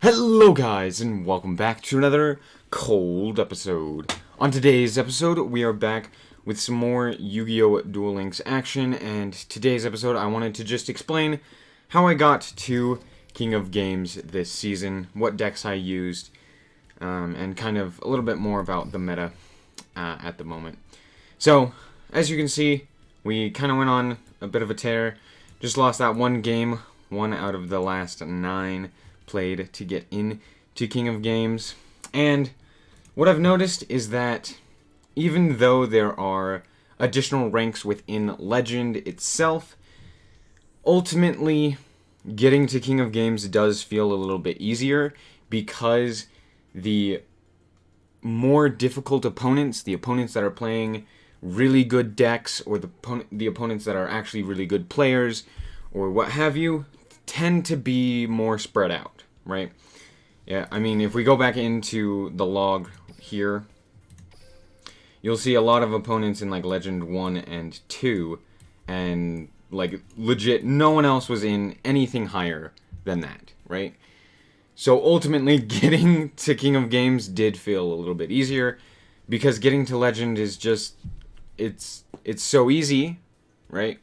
Hello guys, and welcome back to another cold episode. On today's episode, we are back with some more Yu-Gi-Oh! Duel Links action, and today's episode I wanted to just explain how I got to King of Games this season, what decks I used, and kind of a little bit more about the meta at the moment. So, as you can see, we kind of went on a bit of a tear, just lost that one game, 1 out of the last 9 played to get into King of Games. And what I've noticed is that even though there are additional ranks within Legend itself, ultimately getting to King of Games does feel a little bit easier because the more difficult opponents, the opponents that are playing really good decks, or the opponents that are actually really good players, or what have you, tend to be more spread out, right? Yeah, I mean, if we go back into the log here, you'll see a lot of opponents in, like, Legend 1 and 2, and, like, legit, no one else was in anything higher than that, right? So, ultimately, getting to King of Games did feel a little bit easier, because getting to Legend is just, it's so easy, right?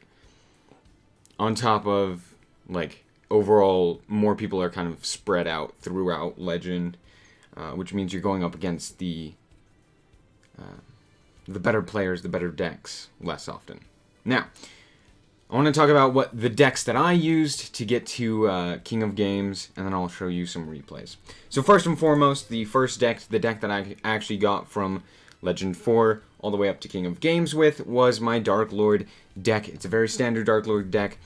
On top of, like, overall, more people are kind of spread out throughout Legend, which means you're going up against the better players, the better decks, less often. Now, I want to talk about what the decks that I used to get to King of Games, and then I'll show you some replays. So first and foremost, the first deck, the deck that I actually got from Legend 4 all the way up to King of Games with, was my Dark Lord deck. It's a very standard Dark Lord deck,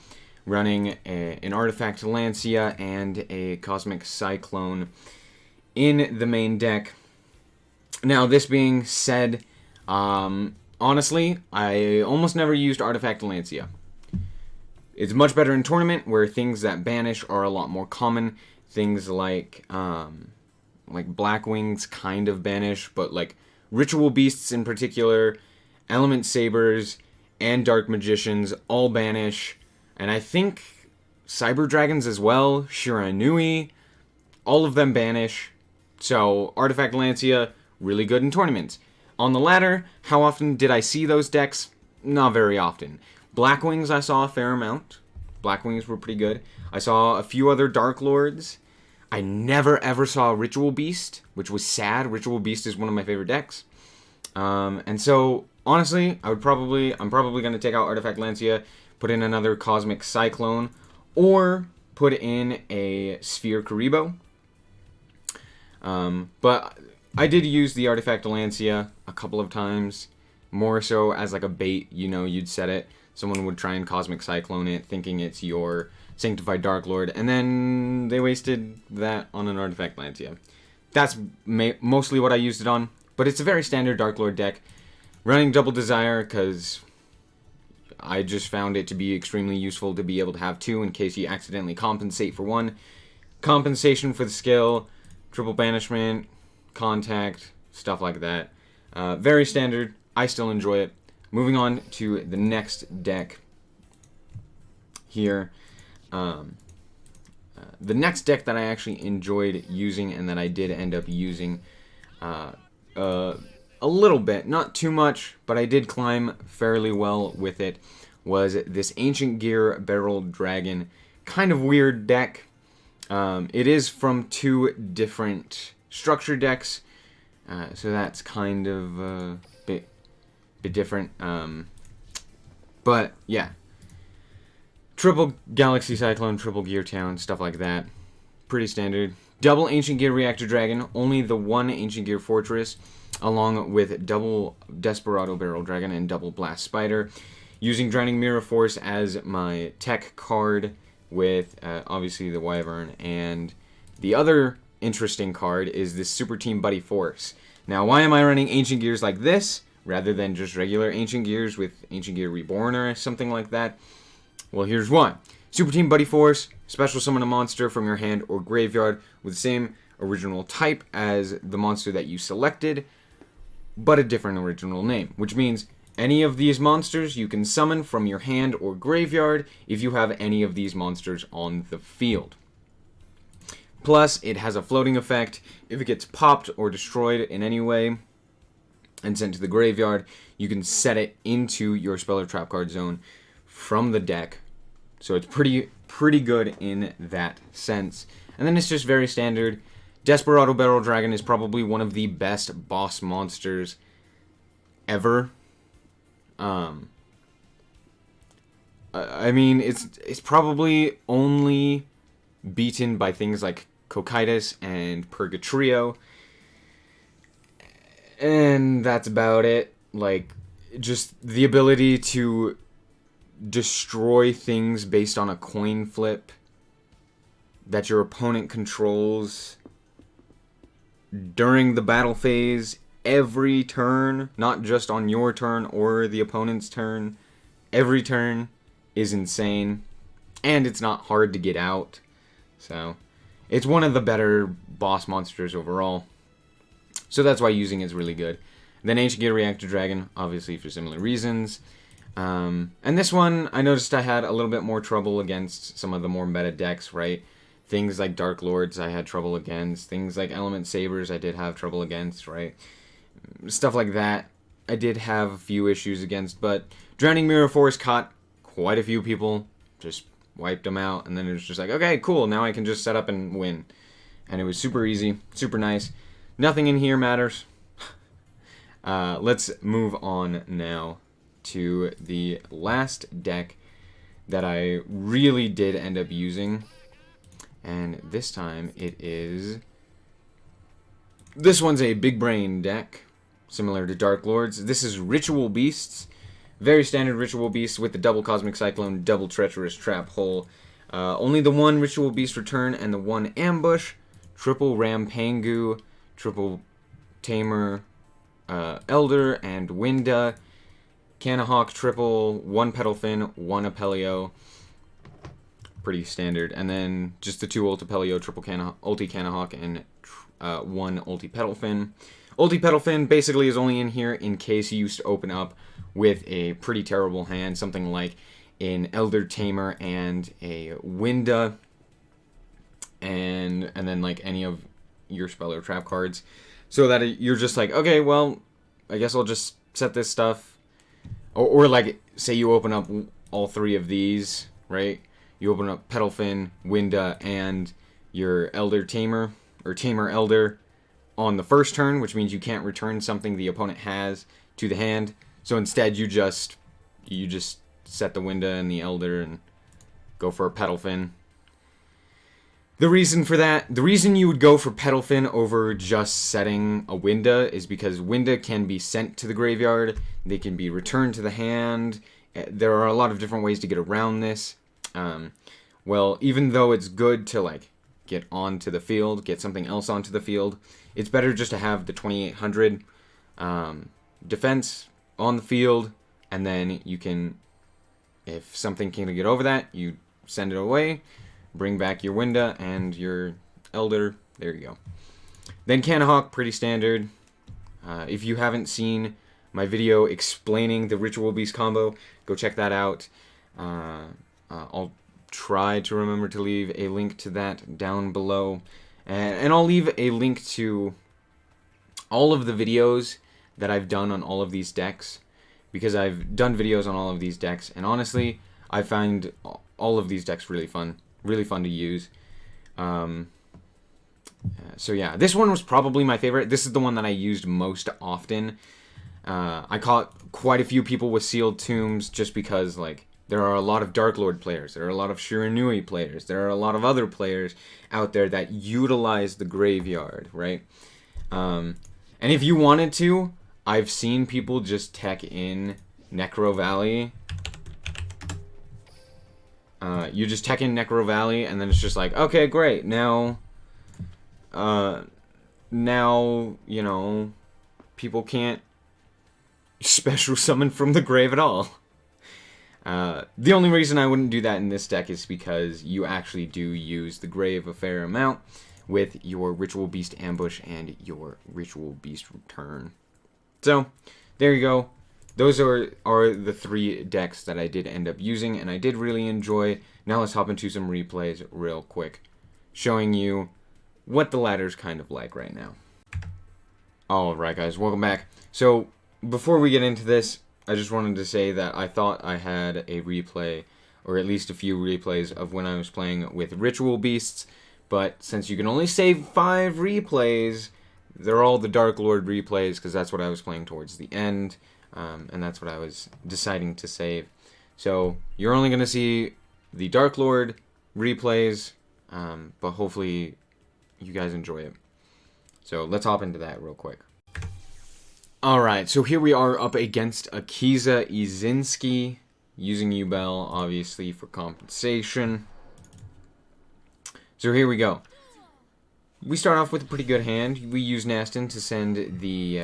running an Artifact Lancia and a Cosmic Cyclone in the main deck. Now, this being said, honestly, I almost never used Artifact Lancia. It's much better in tournament, where things that banish are a lot more common. Things like Black Wings kind of banish, but like Ritual Beasts in particular, Element Sabers, and Dark Magicians all banish. And I think Cyber Dragons as well, Shiranui, all of them banish. So, Artifact Lancia, really good in tournaments. On the ladder, how often did I see those decks? Not very often. Black Wings I saw a fair amount. Black Wings were pretty good. I saw a few other Dark Lords. I never ever saw Ritual Beast, which was sad. Ritual Beast is one of my favorite decks. And so, honestly, I'm probably going to take out Artifact Lancia, put in another Cosmic Cyclone, or put in a Sphere Karibo. But I did use the Artifact Lancia a couple of times, more so as like a bait. You know, you'd set it, someone would try and Cosmic Cyclone it, thinking it's your Sanctified Dark Lord, and then they wasted that on an Artifact Lancia. That's mostly what I used it on, but it's a very standard Dark Lord deck, running Double Desire, because I just found it to be extremely useful to be able to have 2 in case you accidentally compensate for 1. Compensation for the skill, triple banishment, contact, stuff like that. Very standard. I still enjoy it. Moving on to the next deck here. The next deck that I actually enjoyed using, and that I did end up using a little bit, not too much, but I did climb fairly well with it, was this Ancient Gear Barrel Dragon. Kind of weird deck. It is from 2 different structure decks, so that's kind of a bit different. But yeah, triple Galaxy Cyclone, triple Gear Town, stuff like that. Pretty standard. Double Ancient Gear Reactor Dragon, only the 1 Ancient Gear Fortress, along with double Desperado Barrel Dragon and double Blast Spider. Using Drowning Mirror Force as my tech card, with obviously the Wyvern. And the other interesting card is this Super Team Buddy Force. Now, why am I running Ancient Gears like this, rather than just regular Ancient Gears with Ancient Gear Reborn or something like that? Well, here's why. Super Team Buddy Force, special summon a monster from your hand or graveyard with the same original type as the monster that you selected, but a different original name, which means any of these monsters you can summon from your hand or graveyard if you have any of these monsters on the field. Plus, it has a floating effect. If it gets popped or destroyed in any way and sent to the graveyard, you can set it into your spell or trap card zone from the deck. So it's pretty good in that sense. And then it's just very standard. Desperado Barrel Dragon is probably one of the best boss monsters ever. I mean, it's probably only beaten by things like Cocytus and Purgatrio, and that's about it. Like, just the ability to destroy things based on a coin flip that your opponent controls during the battle phase every turn, not just on your turn or the opponent's turn. Every turn is insane, and it's not hard to get out. So, it's one of the better boss monsters overall. So that's why using it is really good. Then Ancient Gear Reactor Dragon, obviously for similar reasons. And this one, I noticed I had a little bit more trouble against some of the more meta decks, right? Things like Dark Lords I had trouble against. Things like Element Sabers I did have trouble against, right? Stuff like that I did have a few issues against, but Drowning Mirror Force caught quite a few people. Just wiped them out, and then it was just like, okay, cool, now I can just set up and win. And it was super easy, super nice. Nothing in here matters. Let's move on now to the last deck that I really did end up using. And this time it is... This one's a big brain deck, similar to Dark Lords. This is Ritual Beasts. Very standard Ritual Beast with the double Cosmic Cyclone, double Treacherous Trap Hole. Only the one Ritual Beast return and the one ambush. Triple Rampangu, triple Tamer, Elder, and Winda. Canahawk, triple, one Petalfin, one Apelio. Pretty standard. And then just the two Ultipelio, triple Ulti Canahawk, and one Ulti Petalfin. Ulti Petalfin basically is only in here in case you used to open up with a pretty terrible hand, something like an Elder Tamer and a Winda, and then like any of your spell or trap cards, so that you're just like, okay, well, I guess I'll just set this stuff, or like, say you open up all three of these, right? You open up Petalfin, Winda, and your Elder Tamer, or Tamer Elder, on the first turn, which means you can't return something the opponent has to the hand. So instead, you just set the Winda and the Elder and go for a Petalfin. The reason for that, the reason you would go for Petalfin over just setting a Winda is because Winda can be sent to the graveyard, they can be returned to the hand. There are a lot of different ways to get around this. Well, even though it's good to like get onto the field, get something else onto the field, it's better just to have the 2800 defense on the field, and then you can, if something can get over that, you send it away, bring back your Winda and your Elder. There you go. Then Canahawk, pretty standard. If you haven't seen my video explaining the Ritual Beast combo, go check that out. I'll try to remember to leave a link to that down below. And I'll leave a link to all of the videos that I've done on all of these decks, because I've done videos on all of these decks, and honestly, I find all of these decks really fun to use. So yeah, this one was probably my favorite. This is the one that I used most often. I caught quite a few people with Sealed Tombs just because, like, there are a lot of Dark Lord players, there are a lot of Shiranui players, there are a lot of other players out there that utilize the graveyard, right? And if you wanted to, I've seen people just tech in Necro Valley. You just tech in Necro Valley, and then it's just like, okay, great, now, you know, people can't special summon from the grave at all. The only reason I wouldn't do that in this deck is because you actually do use the grave a fair amount with your Ritual Beast Ambush and your Ritual Beast Return. So, there you go. Those are the three decks that I did end up using, and I did really enjoy. Now let's hop into some replays real quick, showing you what the ladder's kind of like right now. Alright guys, welcome back. So, before we get into this, I just wanted to say that I thought I had a replay, or at least a few replays of when I was playing with Ritual Beasts, but since you can only save 5 replays, they're all the Dark Lord replays, because that's what I was playing towards the end, and that's what I was deciding to save. So, you're only going to see the Dark Lord replays, but hopefully you guys enjoy it. So, let's hop into that real quick. Alright, so here we are up against Akiza Izinski, using Ubel, obviously, for compensation. So here we go. We start off with a pretty good hand. We use Nastin to send the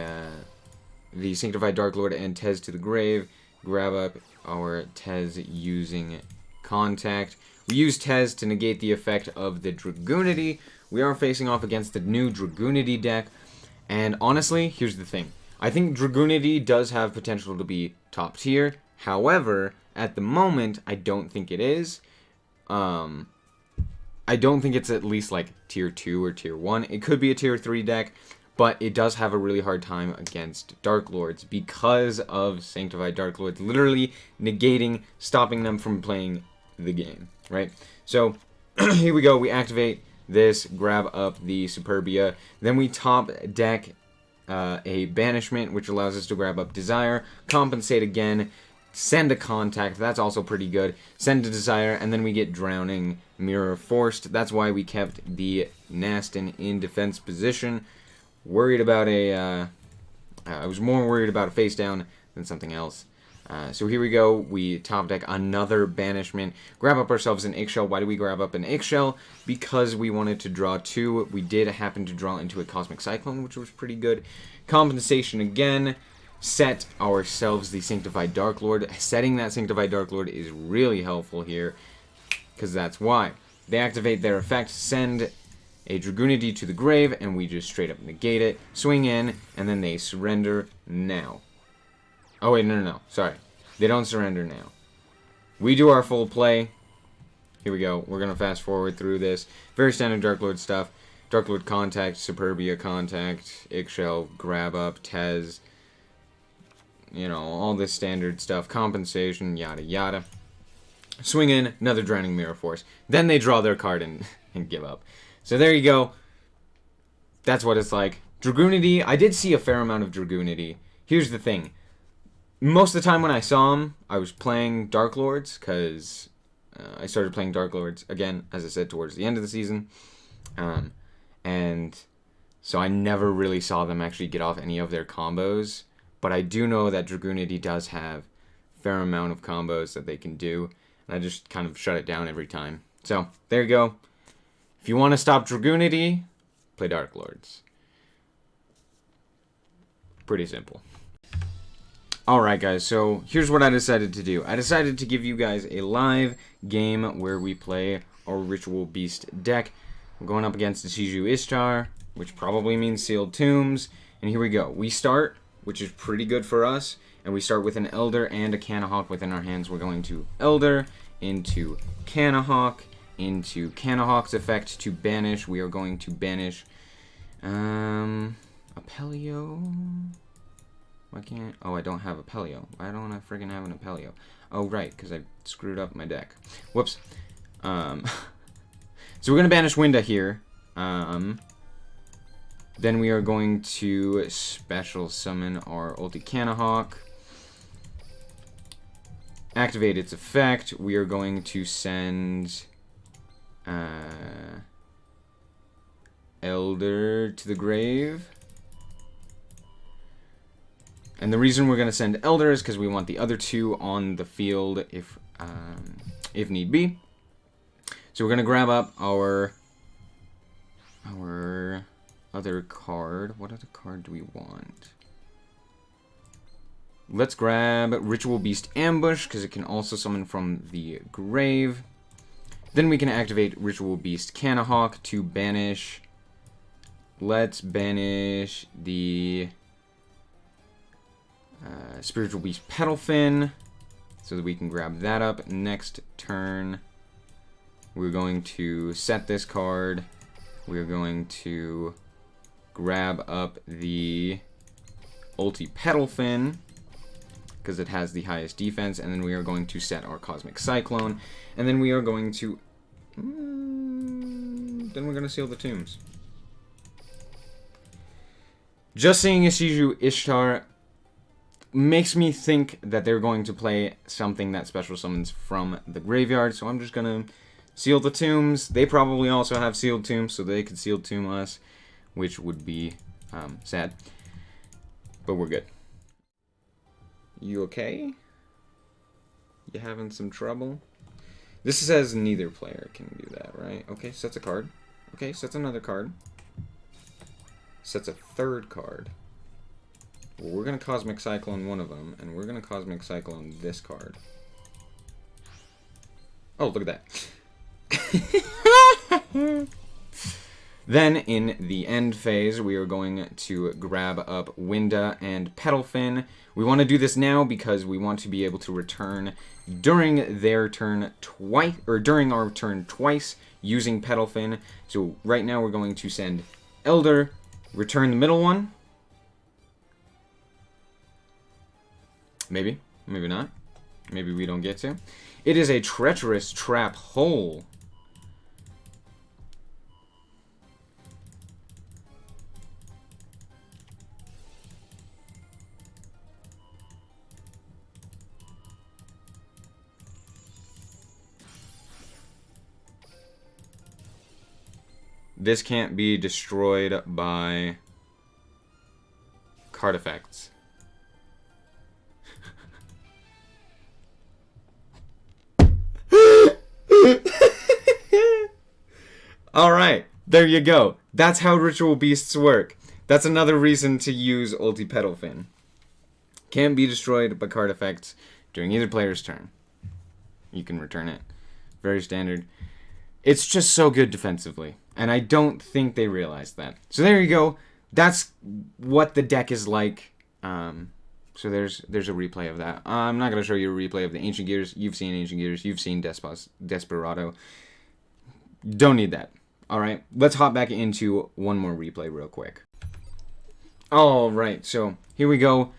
Sanctified Dark Lord and Tez to the grave. Grab up our Tez using Contact. We use Tez to negate the effect of the Dragoonity. We are facing off against the new Dragoonity deck. And honestly, here's the thing. I think Dragoonity does have potential to be top tier. However, at the moment, I don't think it is. I don't think it's at least like tier 2 or tier 1. It could be a tier 3 deck, but it does have a really hard time against Dark Lords because of Sanctified Dark Lords literally negating, stopping them from playing the game, right? So, here we go. We activate this, grab up the Superbia. Then we top deck a Banishment, which allows us to grab up Desire, compensate again, send a Contact, that's also pretty good, send a Desire, and then we get Drowning, Mirror Forced. That's why we kept the Nastin in defense position. Worried about I was more worried about a face down than something else. So here we go, we top deck another Banishment, grab up ourselves an Eggshell. Why do we grab up an Eggshell? Because we wanted to draw 2. We did happen to draw into a Cosmic Cyclone, which was pretty good. Compensation again, set ourselves the Sanctified Dark Lord. Setting that Sanctified Dark Lord is really helpful here, because that's why. They activate their effect, send a Dragoonity to the grave, and we just straight up negate it, swing in, and then they surrender now. Oh wait, no, sorry. They don't surrender now. We do our full play. Here we go. We're going to fast forward through this. Very standard Dark Lord stuff. Dark Lord Contact, Superbia Contact, Eggshell, Grab Up, Tez. You know, all this standard stuff. Compensation, yada yada. Swing in, another Drowning Mirror Force. Then they draw their card and give up. So there you go. That's what it's like. Dragoonity, I did see a fair amount of Dragoonity. Here's the thing. Most of the time when I saw him, I was playing Dark Lords, because I started playing Dark Lords, again, as I said, towards the end of the season. And so I never really saw them actually get off any of their combos. But I do know that Dragoonity does have a fair amount of combos that they can do. And I just kind of shut it down every time. So, there you go. If you want to stop Dragoonity, play Dark Lords. Pretty simple. Alright guys, so here's what I decided to do. I decided to give you guys a live game where we play our Ritual Beast deck. We're going up against the Siju Ishtar, which probably means Sealed Tombs. And here we go. We start, which is pretty good for us, and we start with an Elder and a Canahawk within our hands. We're going to Elder into Canahawk, into Canahawk's effect to banish. We are going to banish Apelio. Why can't... Oh, I don't have Apelio. Why don't I friggin' have an Apelio? Oh, right, because I screwed up my deck. Whoops. So we're going to banish Winda here. Then we are going to special summon our ulti Canahawk. Activate its effect. We are going to send Elder to the grave. And the reason we're going to send Elder is because we want the other 2 on the field if need be. So we're going to grab up our other card. What other card do we want? Let's grab Ritual Beast Ambush, because it can also summon from the grave. Then we can activate Ritual Beast Canahawk to banish. Let's banish the Spiritual Beast Petalfin, so that we can grab that up. Next turn, we're going to set this card, we're going to grab up the ulti Petal Fin, because it has the highest defense, and then we are going to set our Cosmic Cyclone, and then we are going to... then we're going to seal the tombs. Just seeing Isiju Ishtar makes me think that they're going to play something that special summons from the graveyard, so I'm just going to seal the tombs. They probably also have sealed tombs, so they could seal tomb us, which would be sad. But we're good. You okay? You having some trouble? This says neither player can do that, right? Okay, sets a card. Okay, sets another card. Sets a third card. Well, we're going to Cosmic Cyclone one of them, and we're going to Cosmic Cyclone this card. Oh, look at that. Then, in the end phase, we are going to grab up Winda and Petal Fin. We want to do this now because we want to be able to return during their turn twice, or during our turn twice, using Petal Fin. So right now we're going to send Elder, return the middle one. Maybe, maybe not. Maybe we don't get to. It is a treacherous trap hole. This can't be destroyed by card effects. Alright, there you go. That's how Ritual Beasts work. That's another reason to use Ulti Petal Fin. Can't be destroyed by card effects during either player's turn. You can return it. Very standard. It's just so good defensively. And I don't think they realized that. So there you go. That's what the deck is like. So there's a replay of that. I'm not going to show you a replay of the Ancient Gears. You've seen Ancient Gears. You've seen Desperado. Don't need that. Alright, let's hop back into one more replay real quick. Alright, so here we go.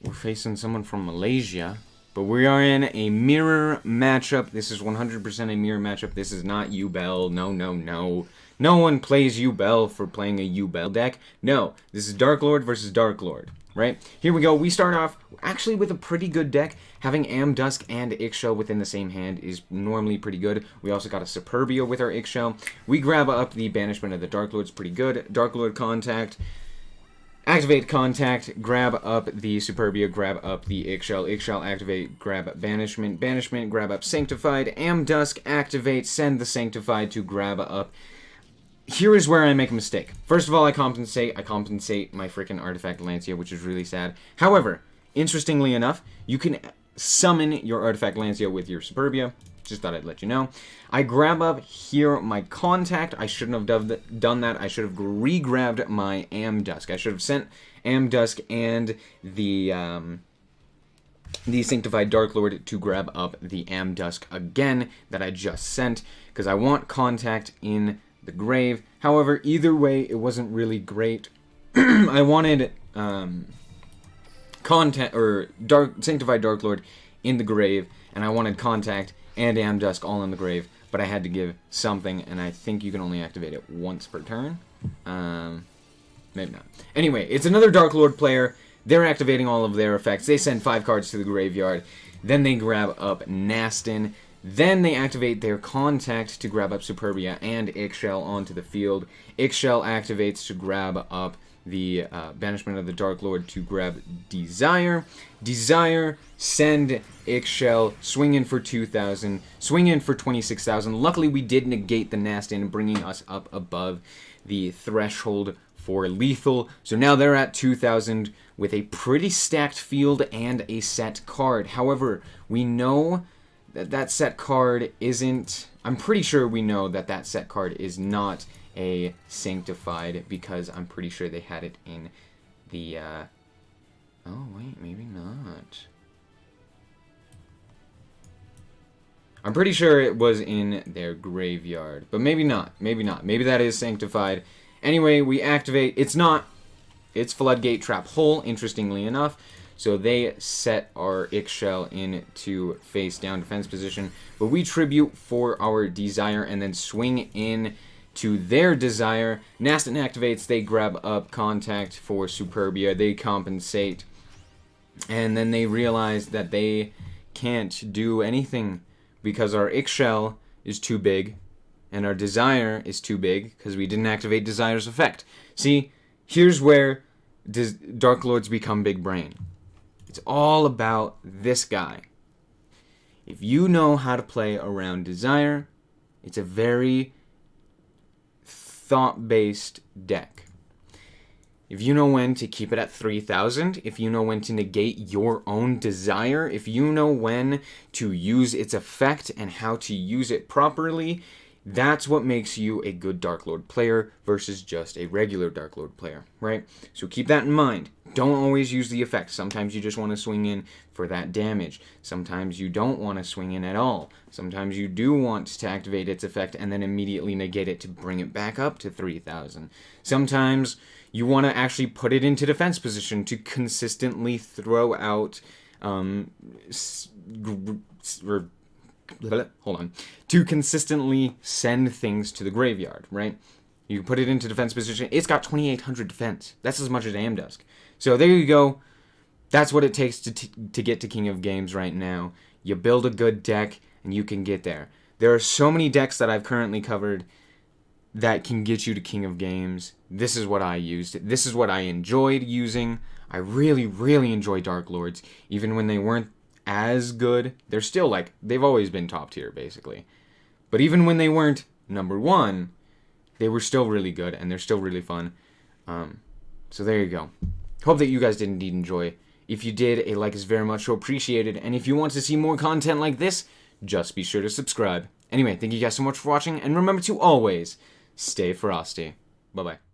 We're facing someone from Malaysia. But we are in a mirror matchup. This is 100% a mirror matchup. This is not U-Bell. No, no, no. No one plays U-Bell for playing a U-Bell deck. No, this is Dark Lord versus Dark Lord, right? Here we go. We start off actually with a pretty good deck. Having Amdusk and Ixchel within the same hand is normally pretty good. We also got a Superbia with our Ixchel. We grab up the Banishment of the Dark Lord's pretty good. Dark Lord Contact. Activate Contact, grab up the Superbia, grab up the Ixchel. Ixchel activate, grab Banishment. Banishment, grab up Sanctified. Amdusk, activate, send the Sanctified to grab up. Here is where I make a mistake. First of all, I compensate my freaking Artifact Lancia, which is really sad. However, interestingly enough, you can summon your Artifact Lancia with your Superbia. Just thought I'd let you know. I grab up here my Contact. I shouldn't have done that. I should have re-grabbed my Amdusk. I should have sent Amdusk and the Sanctified Dark Lord to grab up the Amdusk again that I just sent, because I want Contact in the grave. However, either way, it wasn't really great. I wanted Sanctified Dark Lord in the grave, and I wanted Contact and Amdusk all in the grave, but I had to give something, and I think you can only activate it once per turn. Maybe not. Anyway, it's another Dark Lord player. They're activating all of their effects. They send 5 cards to the graveyard. Then they grab up Nastin. Then they activate their Contact to grab up Superbia and Ixchel onto the field. Ixchel activates to grab up the Banishment of the Dark Lord to grab Desire. Desire, send Ixchel, swing in for 2,000, swing in for 26,000. Luckily, we did negate the Nastin, bringing us up above the threshold for lethal. So now they're at 2,000 with a pretty stacked field and a set card. However, we know that that set card isn't... I'm pretty sure we know that that set card is not a Sanctified, because I'm pretty sure they had it in the... Oh, wait, maybe not. I'm pretty sure it was in their graveyard, but maybe not. Maybe not. Maybe that is sanctified. Anyway, we activate. It's not. It's Floodgate Trap Hole, interestingly enough. So they set our Ix-Shell into face down defense position. But we tribute for our Desire and then swing in to their Desire. Nastin activates. They grab up Contact for Superbia. They compensate. And then they realize that they can't do anything because our Ix-Shell is too big and our Desire is too big because we didn't activate Desire's effect. See, here's where Dark Lords become big brain. It's all about this guy. If you know how to play around Desire, it's a very thought-based deck. If you know when to keep it at 3,000, if you know when to negate your own Desire, if you know when to use its effect and how to use it properly, that's what makes you a good Dark Lord player versus just a regular Dark Lord player, right? So keep that in mind. Don't always use the effect. Sometimes you just want to swing in for that damage. Sometimes you don't want to swing in at all. Sometimes you do want to activate its effect and then immediately negate it to bring it back up to 3,000. Sometimes you want to actually put it into defense position to consistently throw out to consistently send things to the graveyard, right? You put it into defense position. It's got 2,800 defense. That's as much as Amdusk. So there you go. That's what it takes to get to King of Games right now. You build a good deck, and you can get there. There are so many decks that I've currently covered that can get you to King of Games. This is what I used. This is what I enjoyed using. I really, really enjoy Dark Lords. Even when they weren't as good, they're still like, they've always been top tier, basically. But even when they weren't number one, they were still really good, and they're still really fun. So there you go. Hope that you guys did indeed enjoy. If you did, a like is very much so appreciated. And if you want to see more content like this, just be sure to subscribe. Anyway, thank you guys so much for watching, and remember to always stay frosty. Bye-bye.